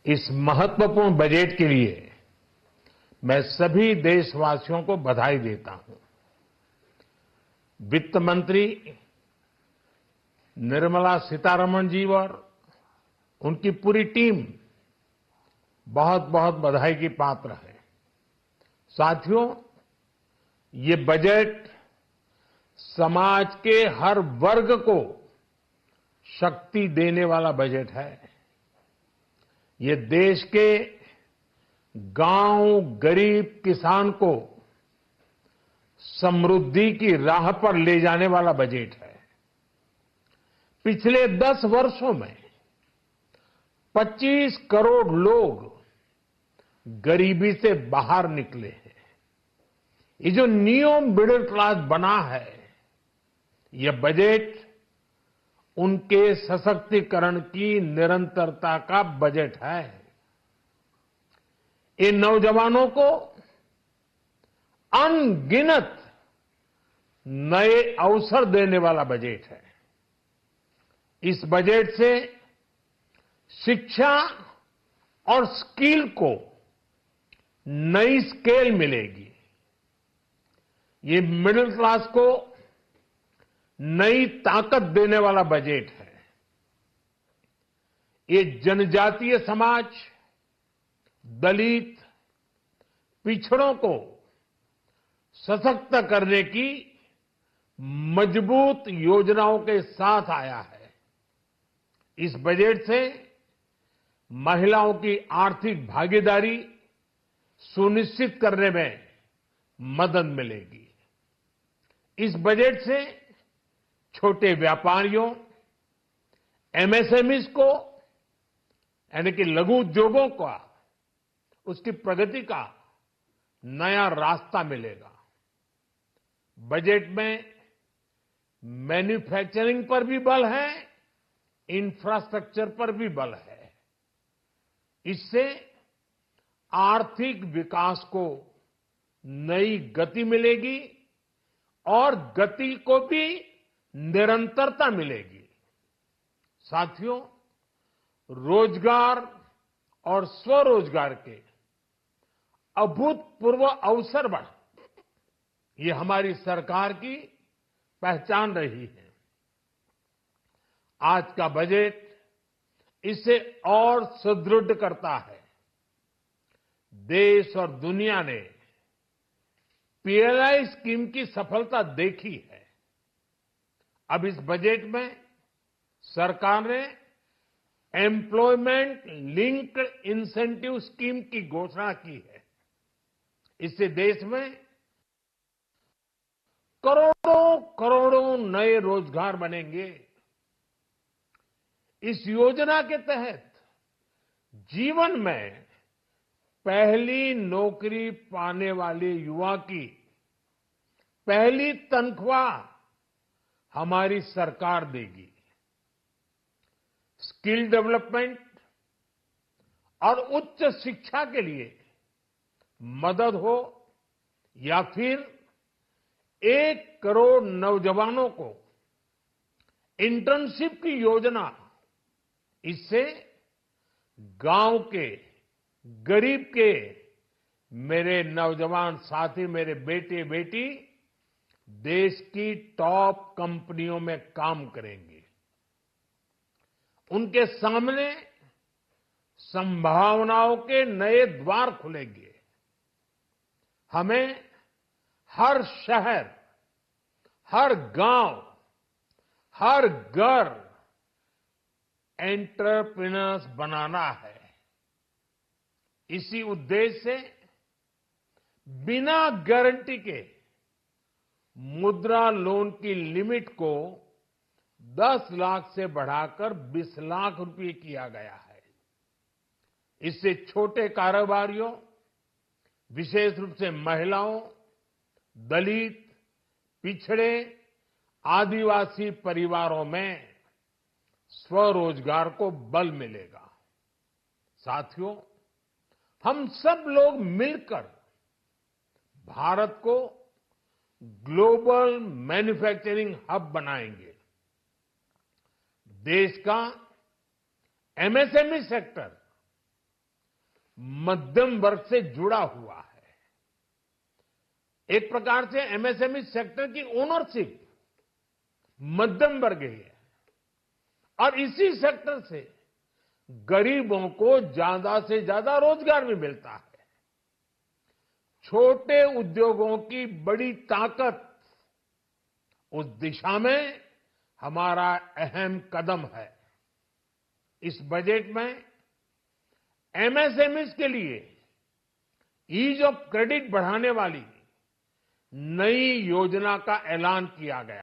इस महत्वपूर्ण बजट के लिए मैं सभी देशवासियों को बधाई देता हूं। वित्त मंत्री निर्मला सीतारमण जी और उनकी पूरी टीम बहुत बहुत बधाई की पात्र है। साथियों, ये बजट समाज के हर वर्ग को शक्ति देने वाला बजट है। ये देश के गांव, गरीब किसान को समृद्धि की राह पर ले जाने वाला बजट है। पिछले 10 वर्षों में 25 करोड़ लोग गरीबी से बाहर निकले हैं। ये जो न्यू मिडिल क्लास बना है, यह बजट उनके सशक्तिकरण की निरंतरता का बजट है। इन नौजवानों को अनगिनत नए अवसर देने वाला बजट है। इस बजट से शिक्षा और स्किल को नई स्केल मिलेगी। ये मिडिल क्लास को नई ताकत देने वाला बजट है। ये जनजातीय समाज, दलित, पिछड़ों को सशक्त करने की मजबूत योजनाओं के साथ आया है। इस बजट से महिलाओं की आर्थिक भागीदारी सुनिश्चित करने में मदद मिलेगी। इस बजट से छोटे व्यापारियों, एमएसएमईज को, यानी कि लघु उद्योगों का, उसकी प्रगति का नया रास्ता मिलेगा। बजट में मैन्युफैक्चरिंग पर भी बल है, इंफ्रास्ट्रक्चर पर भी बल है। इससे आर्थिक विकास को नई गति मिलेगी और गति को भी निरंतरता मिलेगी। साथियों, रोजगार और स्वरोजगार के अभूतपूर्व अवसर बढ़, ये हमारी सरकार की पहचान रही है। आज का बजट इसे और सुदृढ़ करता है। देश और दुनिया ने पीएलआई स्कीम की सफलता देखी है। अब इस बजट में सरकार ने एम्प्लॉयमेंट लिंक्ड इंसेंटिव स्कीम की घोषणा की है। इससे देश में करोड़ों करोड़ों नए रोजगार बनेंगे। इस योजना के तहत जीवन में पहली नौकरी पाने वाले युवा की पहली तनख्वाह हमारी सरकार देगी। स्किल डेवलपमेंट और उच्च शिक्षा के लिए मदद हो या फिर 1 करोड़ नौजवानों को इंटर्नशिप की योजना, इससे गांव के, गरीब के मेरे नौजवान साथी, मेरे बेटे बेटी देश की टॉप कंपनियों में काम करेंगे। उनके सामने संभावनाओं के नए द्वार खुलेंगे। हमें हर शहर, हर गांव, हर घर एंटरप्रेन्योर्स बनाना है। इसी उद्देश्य से बिना गारंटी के मुद्रा लोन की लिमिट को 10 लाख से बढ़ाकर 20 लाख रुपए किया गया है। इससे छोटे कारोबारियों, विशेष रूप से महिलाओं, दलित, पिछड़े, आदिवासी परिवारों में स्वरोजगार को बल मिलेगा। साथियों, हम सब लोग मिलकर भारत को ग्लोबल मैन्युफैक्चरिंग हब बनाएंगे। देश का एमएसएमई सेक्टर मध्यम वर्ग से जुड़ा हुआ है। एक प्रकार से एमएसएमई सेक्टर की ओनरशिप मध्यम वर्ग ही है और इसी सेक्टर से गरीबों को ज्यादा से ज्यादा रोजगार भी मिलता है। छोटे उद्योगों की बड़ी ताकत उस दिशा में हमारा अहम कदम है। इस बजट में एमएसएमईज के लिए ईज ऑफ क्रेडिट बढ़ाने वाली नई योजना का ऐलान किया गया।